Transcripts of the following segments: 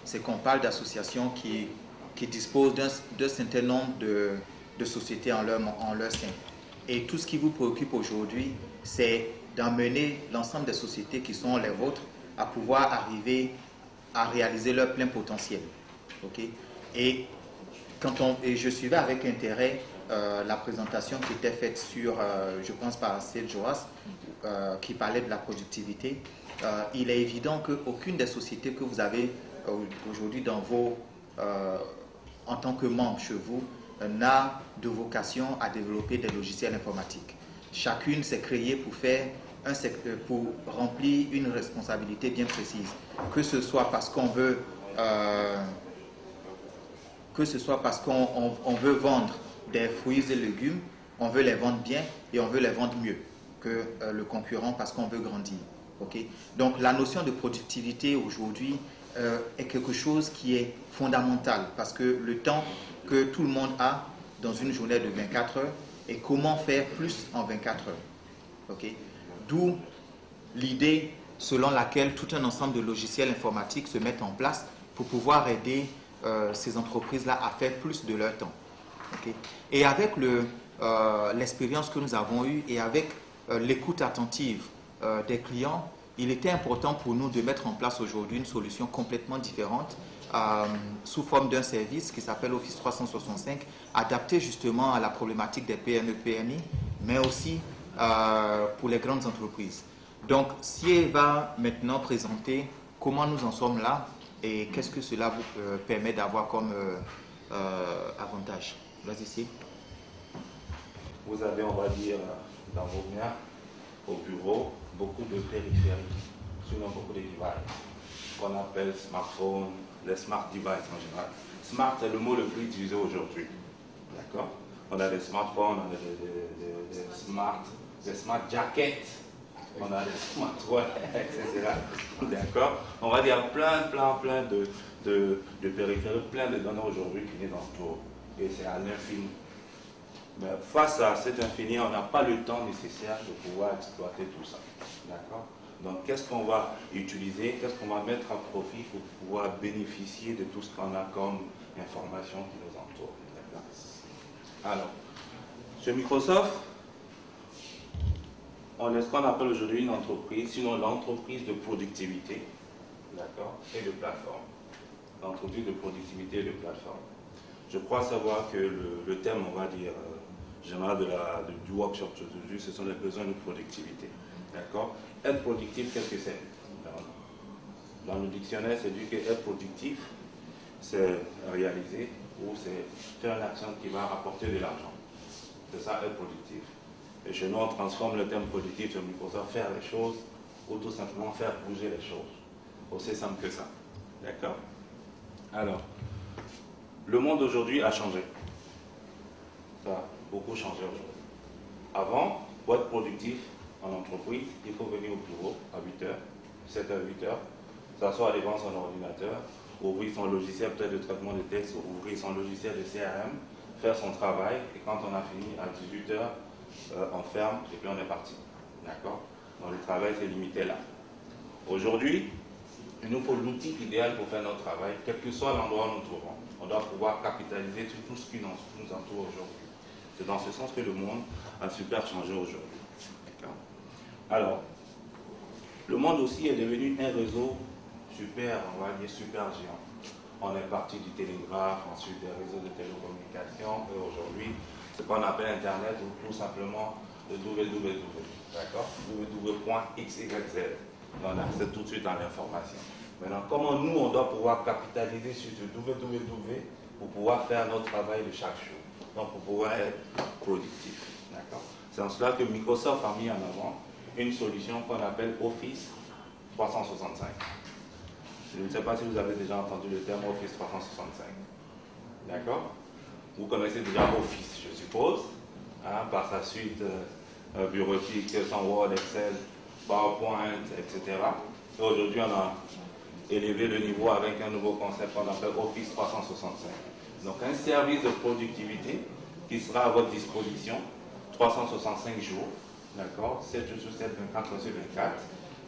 c'est qu'on parle d'associations qui disposent d'un certain nombre de sociétés en leur sein. Et tout ce qui vous préoccupe aujourd'hui, c'est d'emmener l'ensemble des sociétés qui sont les vôtres à pouvoir arriver à réaliser leur plein potentiel. Okay? Et je suivais avec intérêt la présentation qui était faite sur, je pense par Céd Joas, qui parlait de la productivité. Il est évident qu'aucune des sociétés que vous avez aujourd'hui en tant que membre chez vous n'a de vocation à développer des logiciels informatiques. Chacune s'est créée pour remplir une responsabilité bien précise, que ce soit parce qu'on veut vendre des fruits et légumes, on veut les vendre bien et on veut les vendre mieux que le concurrent parce qu'on veut grandir. Okay? Donc la notion de productivité aujourd'hui est quelque chose qui est fondamental parce que le temps que tout le monde a dans une journée de 24 heures et comment faire plus en 24 heures. Okay? D'où l'idée selon laquelle tout un ensemble de logiciels informatiques se mettent en place pour pouvoir aider ces entreprises-là à faire plus de leur temps. Okay? Et avec l'expérience que nous avons eue et avec l'écoute attentive des clients, il était important pour nous de mettre en place aujourd'hui une solution complètement différente sous forme d'un service qui s'appelle Office 365, adapté justement à la problématique des PME-PMI, mais aussi pour les grandes entreprises. Donc, si elle va maintenant présenter comment nous en sommes là et qu'est-ce que cela vous permet d'avoir comme avantage. Vas-y, ici. Vous avez, on va dire, dans vos biens, au bureau, beaucoup de périphériques, sinon beaucoup de devices, qu'on appelle smartphone, les smart devices en général. Smart est le mot le plus utilisé aujourd'hui. D'accord? On a des smartphones, on a des smart jackets, on a des smartwatches, etc. D'accord? On va dire plein de périphériques, plein de données aujourd'hui qui nous entourent. Et c'est à l'infini. Mais face à cet infini, on n'a pas le temps nécessaire de pouvoir exploiter tout ça. D'accord? Donc, qu'est-ce qu'on va utiliser, qu'est-ce qu'on va mettre à profit pour pouvoir bénéficier de tout ce qu'on a comme information qui nous entoure. Alors, chez Microsoft, on est ce qu'on appelle aujourd'hui une entreprise, sinon l'entreprise de productivité, d'accord, et de plateforme. L'entreprise de productivité et de plateforme. Je crois savoir que le thème, on va dire, général du workshop aujourd'hui, ce sont les besoins de productivité. D'accord? Être productif, qu'est-ce que c'est? Dans le dictionnaire, c'est dit que être productif, c'est réaliser ou c'est faire une action qui va rapporter de l'argent. C'est ça, être productif. Et chez nous, on transforme le terme productif sur Microsoft, faire les choses ou tout simplement faire bouger les choses. Aussi simple que ça. D'accord? Alors, le monde aujourd'hui a changé. Ça a beaucoup changé aujourd'hui. Avant, pour être productif en entreprise, il faut venir au bureau à 8h, 7h, 8h, s'asseoir devant son ordinateur, ouvrir son logiciel peut-être de traitement de texte, ouvrir son logiciel de CRM, faire son travail, et quand on a fini à 18h, on ferme et puis on est parti. D'accord? Donc le travail s'est limité là. Aujourd'hui, il nous faut l'outil idéal pour faire notre travail, quel que soit l'endroit où nous nous trouvons. On doit pouvoir capitaliser sur tout ce qui nous entoure aujourd'hui. C'est dans ce sens que le monde a super changé aujourd'hui. Alors, le monde aussi est devenu un réseau super, on va dire super géant. On est parti du télégraphe, ensuite des réseaux de télécommunications, et aujourd'hui, ce qu'on appelle Internet, ou tout simplement le www. D'accord? www.xyz. On accède tout de suite à l'information. Maintenant, comment nous, on doit pouvoir capitaliser sur ce www pour pouvoir faire notre travail de chaque jour, donc pour pouvoir être productif. D'accord? C'est en cela que Microsoft a mis en avant une solution qu'on appelle Office 365. Je ne sais pas si vous avez déjà entendu le terme Office 365. D'accord? Vous connaissez déjà Office, je suppose, hein, par sa suite bureautique, son Word, Excel, PowerPoint, etc. Et aujourd'hui, on a élevé le niveau avec un nouveau concept qu'on appelle Office 365. Donc, un service de productivité qui sera à votre disposition 365 jours, d'accord, 7 jours sur 7, 24 jours sur 24,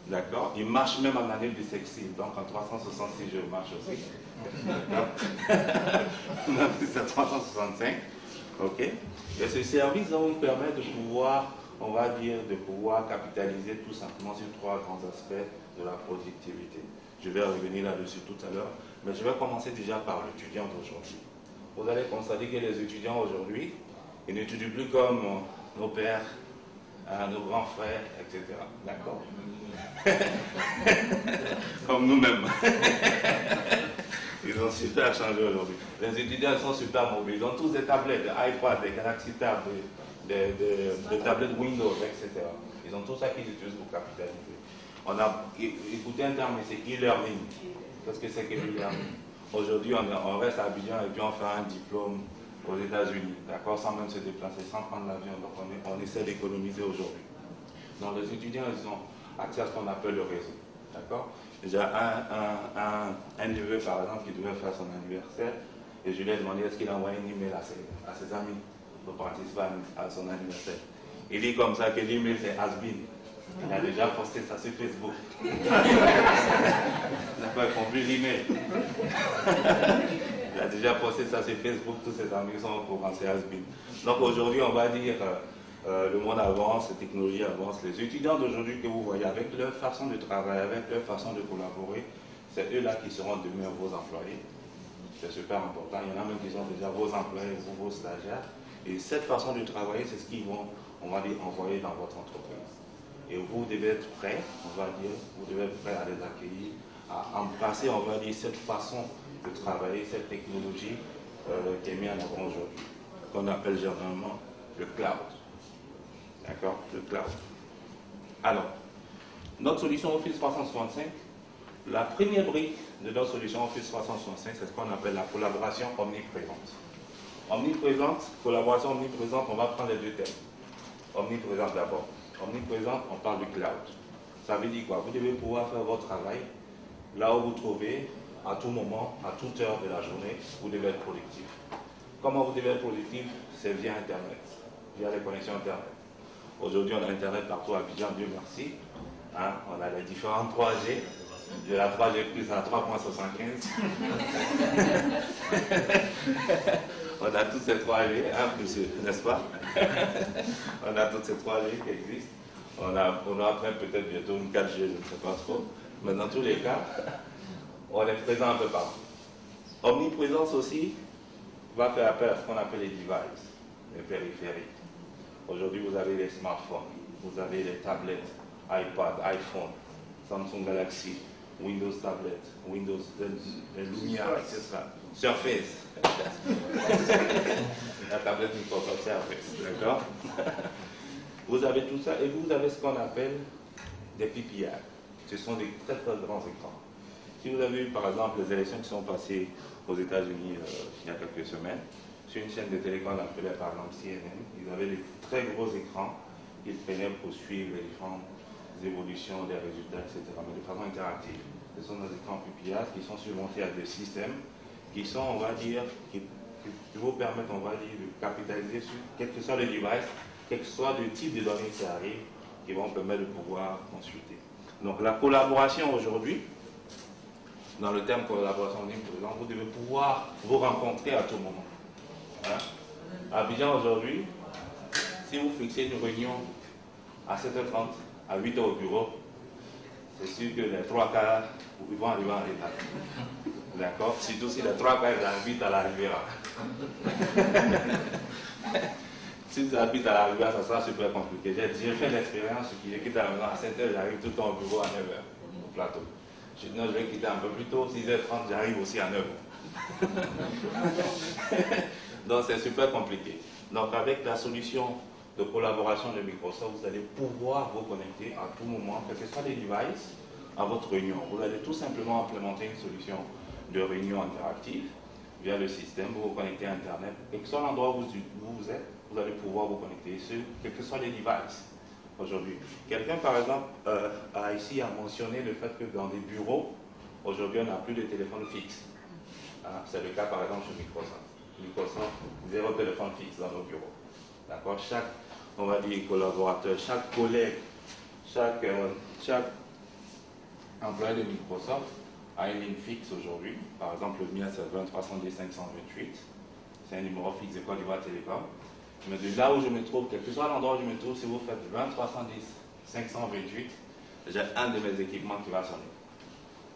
D'accord? Il marche même en année bissextile, donc en 366 je marche aussi. D'accord? C'est 365. Ok? Et ce service va vous permettre de pouvoir, on va dire, de pouvoir capitaliser tout simplement sur trois grands aspects de la productivité. Je vais revenir là-dessus tout à l'heure, mais je vais commencer déjà par l'étudiant d'aujourd'hui. Vous allez constater que les étudiants aujourd'hui, ils n'étudient plus comme nos pères, nos grands frères, etc. D'accord? Comme nous-mêmes. Ils ont super changé aujourd'hui. Les étudiants sont super mobiles. Ils ont tous des tablettes, des iPads, des Galaxy Tab, des tablettes Windows, etc. Ils ont tout ça qu'ils utilisent pour capitaliser. On a écouté un terme, c'est e-learning. Qu'est-ce que c'est que e-learning? Aujourd'hui, on reste à Abidjan et puis on fait un diplôme aux États-Unis, d'accord, sans même se déplacer, sans prendre l'avion. Donc on essaie d'économiser aujourd'hui. Donc les étudiants, ils ont accès à ce qu'on appelle le réseau, d'accord. Déjà un neveu, par exemple, qui devait faire son anniversaire, et je lui ai demandé est-ce qu'il a envoyé un email à ses amis pour participer à son anniversaire. Il dit comme ça que l'email c'est has-been. Il a déjà posté ça sur Facebook. Il n'a pas compris l'email. Il a déjà posté ça sur Facebook, tous ses amis sont au courant, c'est has-been. Donc aujourd'hui, on va dire, le monde avance, les technologies avancent. Les étudiants d'aujourd'hui que vous voyez, avec leur façon de travailler, avec leur façon de collaborer, c'est eux-là qui seront demain vos employés. C'est super important. Il y en a même qui sont déjà vos employés, vos stagiaires. Et cette façon de travailler, c'est ce qu'ils vont, on va dire, envoyer dans votre entreprise. Et vous devez être prêt, on va dire, vous devez être prêt à les accueillir, à embrasser, on va dire, cette façon de travailler, cette technologie qui est mise en avant aujourd'hui, qu'on appelle généralement le cloud. D'accord? Le cloud. Alors, notre solution Office 365, la première brique de notre solution Office 365, c'est ce qu'on appelle la collaboration omniprésente. Omniprésente, collaboration omniprésente, on va prendre les deux thèmes. Omniprésente d'abord. Omniprésente, on parle du cloud. Ça veut dire quoi? Vous devez pouvoir faire votre travail là où vous trouvez, à tout moment, à toute heure de la journée, vous devez être productif. Comment vous devez être productif? C'est via Internet, via les connexions Internet. Aujourd'hui, on a Internet partout à Abidjan, Dieu merci. Hein, on a les différents 3G, de la 3G plus à 3.75. On a tous ces 3G, hein, n'est-ce pas? On a toutes ces 3G qui existent. On a peut-être bientôt une 4G, je ne sais pas trop. Mais dans tous les cas, on est présent un peu partout. Omniprésence aussi va faire appel à ce qu'on appelle les devices, les périphériques. Aujourd'hui, vous avez les smartphones, vous avez les tablettes, iPad, iPhone, Samsung Galaxy, Windows Tablet, Windows Lumia, etc. Surface. La tablette Microsoft Surface, d'accord? Vous avez tout ça et vous avez ce qu'on appelle des PPI. Ce sont des très très grands écrans. Si vous avez eu par exemple les élections qui sont passées aux États-Unis il y a quelques semaines, sur une chaîne de télé qu'on appelait par exemple CNN, ils avaient des très gros écrans qu'ils prenaient pour suivre les différentes évolutions des résultats, etc. Mais de façon interactive. Ce sont des écrans PPI qui sont surmontés à des systèmes qui sont, on va dire, qui vous permettent, on va dire, de capitaliser sur quel que soit le device, quel que soit le type de données qui arrivent, qui vont permettre de pouvoir consulter. Donc la collaboration aujourd'hui, dans le terme collaboration omniprésente, vous devez pouvoir vous rencontrer à tout moment. Hein? À Abidjan aujourd'hui, si vous fixez une réunion à 7h30, à 8h au bureau, c'est sûr que les 3 quarts, ils vont arriver en retard. D'accord? Surtout si les 3 quarts habitent à la Riviera. Si vous habitez à la Riviera, ça sera super compliqué. J'ai fait l'expérience qui est quitte à la maison à 7h, j'arrive tout le temps au bureau à 9h, au plateau. Sinon, je vais quitter un peu plus tôt, 6h30, j'arrive aussi à 9h. Donc, c'est super compliqué. Donc, avec la solution de collaboration de Microsoft, vous allez pouvoir vous connecter à tout moment, quel que soit les devices, à votre réunion. Vous allez tout simplement implémenter une solution de réunion interactive via le système, vous vous connectez à Internet. Quel que soit l'endroit où vous êtes, vous allez pouvoir vous connecter sur quels que soient les devices aujourd'hui. Quelqu'un, par exemple, a ici mentionné le fait que dans des bureaux, aujourd'hui, on n'a plus de téléphone fixe. Hein, c'est le cas, par exemple, chez Microsoft. Microsoft, 0 téléphone fixe dans nos bureaux. D'accord? Chaque, on va dire, collaborateur, chaque collègue, chaque employé de Microsoft a une ligne fixe aujourd'hui. Par exemple, le mien, c'est 2310 528. C'est un numéro fixe de Côte d'Ivoire Télécom. Mais de là où je me trouve, quel que soit l'endroit où je me trouve, si vous faites 2310 528, j'ai un de mes équipements qui va sonner.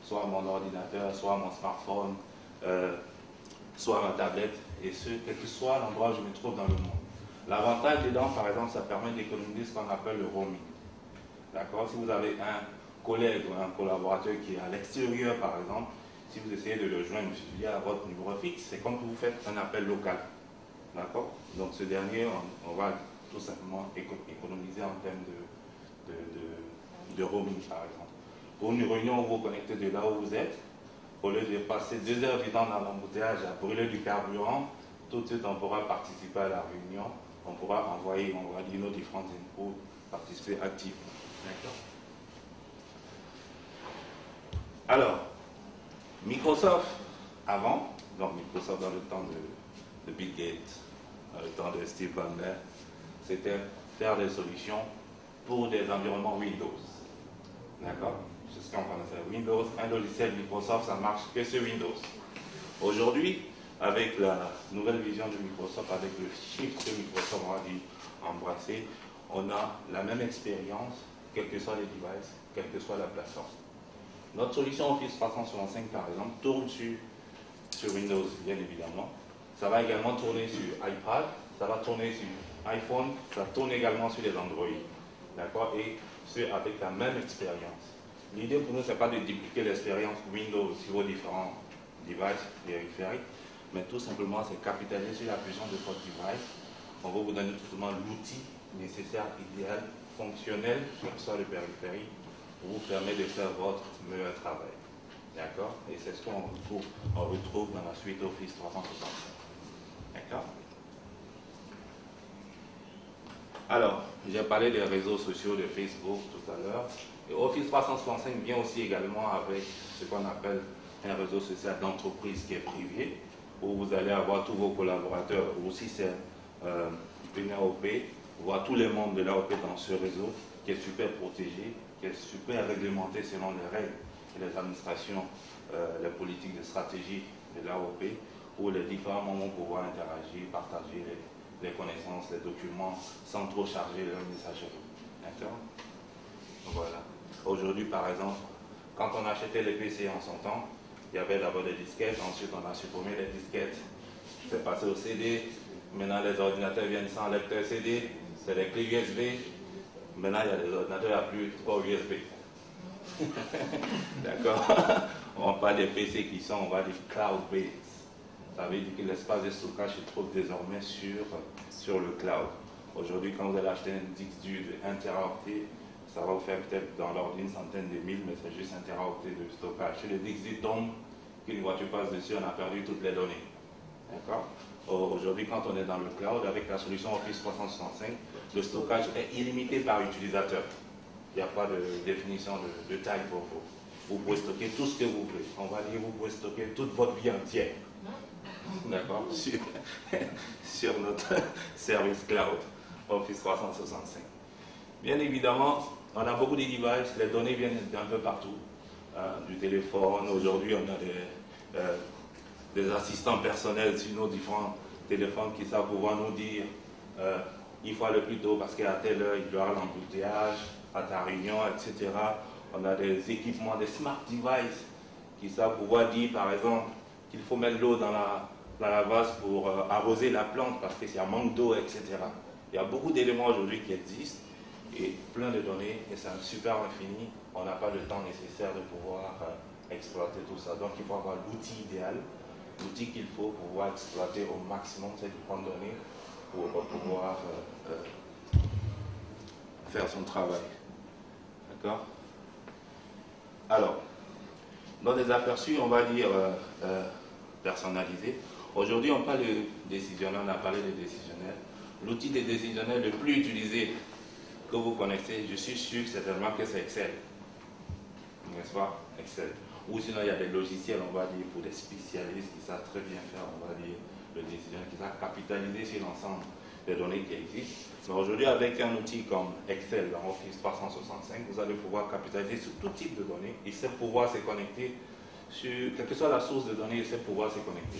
Soit mon ordinateur, soit mon smartphone, soit ma tablette, et ce, quel que soit l'endroit où je me trouve dans le monde. L'avantage dedans, par exemple, ça permet d'économiser ce qu'on appelle le roaming. D'accord? Si vous avez un collègue ou un collaborateur qui est à l'extérieur, par exemple, si vous essayez de le joindre via votre numéro fixe, c'est comme que vous faites un appel local. D'accord? Donc ce dernier, on va tout simplement économiser en termes de roaming, par exemple. Pour une réunion où vous connectez de là où vous êtes, au lieu de passer 2 heures du temps dans l'embouteillage à brûler du carburant, tout de suite on pourra participer à la réunion, on pourra envoyer, on va dire nos différentes infos, participer activement. D'accord? Alors, Microsoft, avant, donc Microsoft dans le temps de Bill Gates, dans le temps de Steve Ballmer, c'était faire des solutions pour des environnements Windows. D'accord? C'est ce qu'on connaissait. Windows, un logiciel Microsoft, ça marche que sur Windows. Aujourd'hui, avec la nouvelle vision de Microsoft, avec le shift que Microsoft a embrassé, on a la même expérience, quels que soient les devices, quelle que soit la plateforme. Notre solution Office 365, par exemple, tourne sur Windows, bien évidemment. Ça va également tourner sur iPad, ça va tourner sur iPhone, ça tourne également sur les Android. D'accord? Et ce, avec la même expérience. L'idée pour nous, ce n'est pas de dupliquer l'expérience Windows sur vos différents devices périphériques, mais tout simplement, c'est capitaliser sur la puissance de votre device. On va vous donner tout simplement l'outil nécessaire, idéal, fonctionnel, quel que soit le périphérique, pour vous permettre de faire votre meilleur travail. D'accord? Et c'est ce qu'on retrouve dans la suite Office 365. D'accord? Alors, j'ai parlé des réseaux sociaux de Facebook tout à l'heure. Et Office 365 vient aussi également avec ce qu'on appelle un réseau social d'entreprise qui est privé, où vous allez avoir tous vos collaborateurs, ou si c'est une AOP, voir tous les membres de l'AOP dans ce réseau qui est super protégé, qui est super réglementé selon les règles et les administrations, les politiques de stratégie de l'AOP, où les différents membres vont pouvoir interagir, partager les connaissances, les documents, sans trop charger leur messagerie. D'accord? Voilà. Aujourd'hui, par exemple, quand on achetait les PC en son temps, il y avait d'abord des disquettes, ensuite on a supprimé les disquettes, c'est passé au CD, maintenant les ordinateurs viennent sans lecteur CD, c'est des clés USB, maintenant il y a des ordinateurs à plus de port USB. D'accord? On parle des PC qui sont, on va dire, cloud-based. Ça veut dire que l'espace de stockage se trouve désormais sur le cloud. Aujourd'hui, quand vous allez acheter un disque dur de 1 teraoctet, ça va vous faire peut-être dans l'ordre d'une centaine de mille, mais c'est juste 1 teraoctet de stockage. Si le disque dur tombe, qu'une voiture passe dessus, on a perdu toutes les données. D'accord? Aujourd'hui, quand on est dans le cloud, avec la solution Office 365, le stockage est illimité par utilisateur. Il n'y a pas de définition de taille pour vous. Vous pouvez stocker tout ce que vous voulez. On va dire, vous pouvez stocker toute votre vie entière. D'accord? Sur notre service cloud, Office 365. Bien évidemment, on a beaucoup de devices, les données viennent d'un peu partout. Du téléphone, aujourd'hui on a des assistants personnels sur nos différents téléphones qui savent pouvoir nous dire il faut aller plus tôt parce qu'à telle heure il y aura l'embouteillage, à ta réunion, etc. On a des équipements, des smart devices qui savent pouvoir dire par exemple qu'il faut mettre l'eau dans la vase pour arroser la plante parce qu'il y a manque d'eau, etc. Il y a beaucoup d'éléments aujourd'hui qui existent et plein de données, et c'est un super infini. On n'a pas le temps nécessaire de pouvoir exploiter tout ça. Donc il faut avoir l'outil idéal, l'outil qu'il faut pour pouvoir exploiter au maximum ces différentes données pour pouvoir faire son travail. D'accord? Alors, dans des aperçus, on va dire personnalisés. Aujourd'hui, on parle de décisionnel, on a parlé des décisionnels. L'outil des décisionnels le plus utilisé que vous connaissez, je suis sûr certainement que c'est Excel. N'est-ce pas? Excel. Ou sinon, il y a des logiciels, on va dire, pour des spécialistes qui savent très bien faire, on va dire, le décisionnel, qui savent capitaliser sur l'ensemble des données qui existent. Mais aujourd'hui, avec un outil comme Excel dans Office 365, vous allez pouvoir capitaliser sur tout type de données et c'est pouvoir se connecter sur, quelle que soit la source de données, c'est pouvoir se connecter.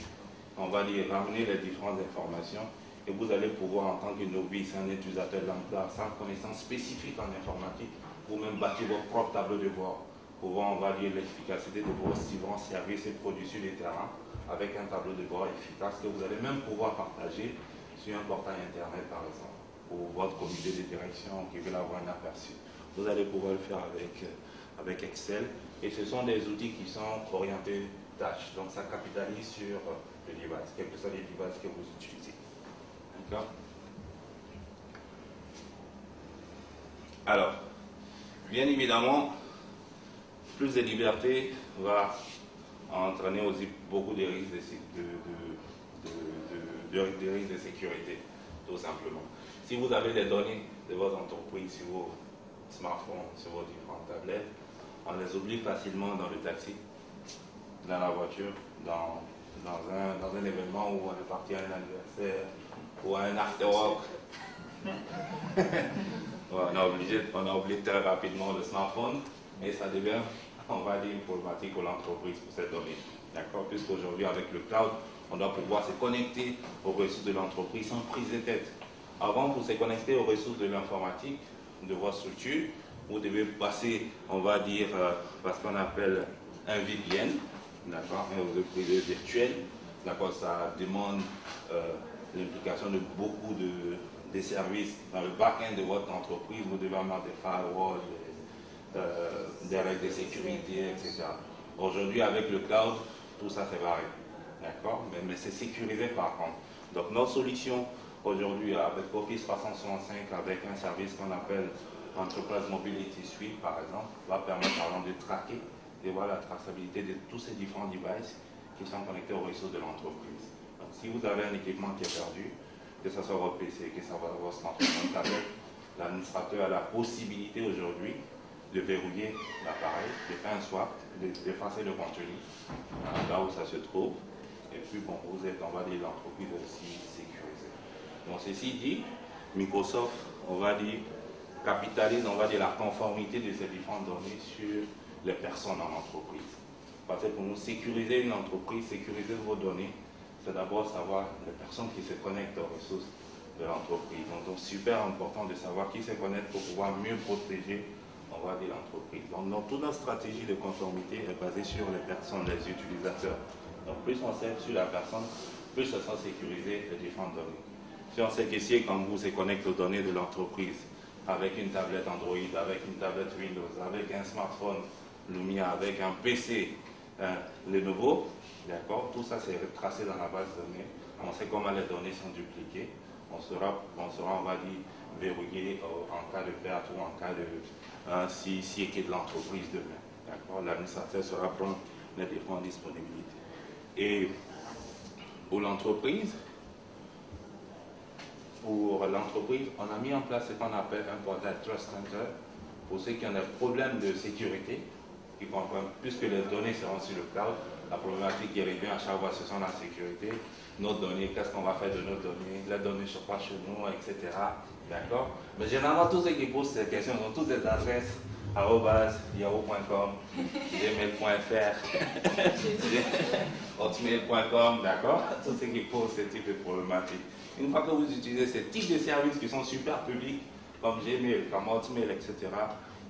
On va y ramener les différentes informations et vous allez pouvoir, en tant que novice, un utilisateur lambda, sans connaissance spécifique en informatique, vous-même bâtir votre propre tableau de bord pour voir, on va dire, l'efficacité de vos différents services et produits sur les terrains avec un tableau de bord efficace que vous allez même pouvoir partager sur un portail internet, par exemple, pour votre comité de direction qui veut avoir un aperçu. Vous allez pouvoir le faire avec Excel et ce sont des outils qui sont orientés tâches, donc ça capitalise sur le device, quels que soient les devices que vous utilisez. D'accord? Alors, bien évidemment, plus de liberté va entraîner aussi beaucoup de risques de risques de sécurité, tout simplement. Si vous avez les données de votre entreprise sur vos smartphones, sur vos différentes tablettes, on les oublie facilement dans le taxi, dans la voiture, dans un événement où on est parti à un anniversaire ou à un after-work. On a oublié très rapidement le smartphone et ça devient, on va dire, une problématique pour l'entreprise pour ces données. D'accord? Puisqu'aujourd'hui, avec le cloud, on doit pouvoir se connecter aux ressources de l'entreprise sans prise de tête. Avant, pour se connecter aux ressources de l'informatique, de votre structure, vous devez passer, on va dire, ce qu'on appelle un VPN, d'accord, un réseau privé virtuel. D'accord, ça demande l'implication de beaucoup de services dans le back-end de votre entreprise. Vous devez avoir des firewalls, des règles de sécurité, etc. Aujourd'hui, avec le cloud, tout ça c'est barré. D'accord, mais c'est sécurisé par contre. Donc notre solution aujourd'hui avec Office 365, avec un service qu'on appelle Enterprise Mobility Suite par exemple, va permettre par exemple de traquer, de voir la traçabilité de tous ces différents devices qui sont connectés aux ressources de l'entreprise. Donc si vous avez un équipement qui est perdu, que ce soit votre PC, que ce soit votre smartphone, tablette, l'administrateur a la possibilité aujourd'hui de verrouiller l'appareil, de faire un swap, d'effacer le contenu là où ça se trouve. Et puis, bon, vous êtes, on va dire, l'entreprise aussi sécurisée. Donc, ceci dit, Microsoft, on va dire, capitalise, on va dire, la conformité de ces différentes données sur les personnes en entreprise. Parce que pour nous, sécuriser une entreprise, sécuriser vos données, c'est d'abord savoir les personnes qui se connectent aux ressources de l'entreprise. Donc, super important de savoir qui se connecte pour pouvoir mieux protéger, on va dire, l'entreprise. Donc, toute notre stratégie de conformité est basée sur les personnes, les utilisateurs. Donc, plus on sait sur la personne, plus ça sera sécurisé les différentes données. Si on sait qu'ici, quand vous se connectez aux données de l'entreprise, avec une tablette Android, avec une tablette Windows, avec un smartphone Lumia, avec un PC Lenovo, d'accord, tout ça c'est retracé dans la base de données. On sait comment les données sont dupliquées. On sera, on va dire, verrouillé en cas de perte ou en cas de si est de l'entreprise demain. D'accord, l'administrateur sera prendre les différentes disponibilités. Et pour l'entreprise, on a mis en place ce qu'on appelle un portail Trust Center pour ceux qui ont des problèmes de sécurité, qui comprennent, puisque les données seront sur le cloud, la problématique qui revient à chaque fois, ce sont la sécurité, nos données, qu'est-ce qu'on va faire de nos données, les données ne sont pas chez nous, etc. D'accord? Mais généralement, tous ceux qui posent ces questions ont toutes des adresses @yahoo.com, gmail.fr, hotmail.com, d'accord? Tous ceux qui posent ce type de problématiques. Une fois que vous utilisez ces types de services qui sont super publics, comme Gmail, comme Hotmail, etc.,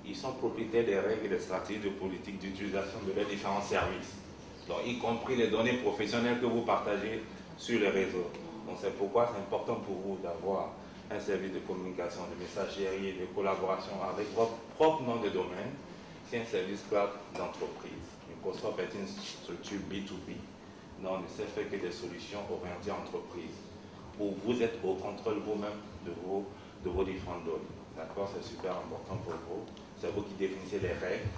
ils sont propriétaires des règles et des stratégies de politique d'utilisation de leurs différents services. Donc, y compris les données professionnelles que vous partagez sur les réseaux. Donc, c'est pourquoi c'est important pour vous d'avoir un service de communication, de messagerie, de collaboration avec votre propre nom de domaine. C'est un service cloud d'entreprise. Microsoft est une structure B2B, donc on ne sait faire que des solutions orientées entreprise, où vous êtes au contrôle vous-même de vos différentes données. D'accord? C'est super important pour vous. C'est vous qui définissez les règles,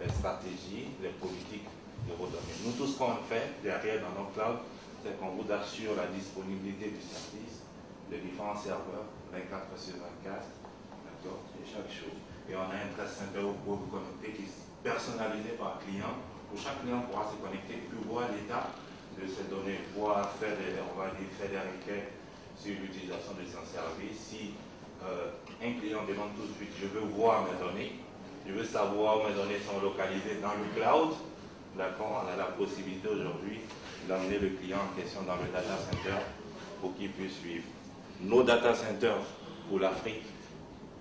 les stratégies, les politiques de vos données. Nous, tout ce qu'on fait derrière dans nos clouds, c'est qu'on vous assure la disponibilité du service, de différents serveurs, 24/24, d'accord, et chaque chose. Et on a un Trust Center où vous pouvez vous connecter qui est personnalisé par client, où chaque client pourra se connecter et puis voir l'état de ces données, pouvoir faire des, on va dire, faire des requêtes sur l'utilisation de son service. Si un client demande tout de suite, je veux voir mes données, je veux savoir où mes données sont localisées dans le cloud, d'accord, on a la possibilité aujourd'hui d'amener le client en question dans le data center pour qu'il puisse suivre. Nos data centers pour l'Afrique,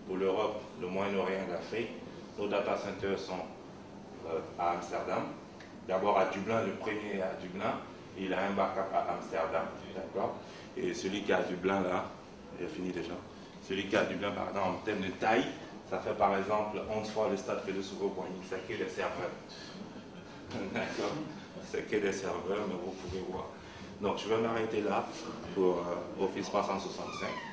pour l'Europe, le Moyen-Orient et l'Afrique, nos data centers sont à Amsterdam. D'abord à Dublin, le premier est à Dublin, il a un backup à Amsterdam, d'accord. Et celui qui est à Dublin là, j'ai fini déjà, celui qui est à Dublin par exemple en termes de taille, ça fait par exemple 11 fois le stade de Soukro-Boigny, c'est que les serveurs. D'accord, c'est que les serveurs, mais vous pouvez voir. Donc je vais m'arrêter là pour Office 365.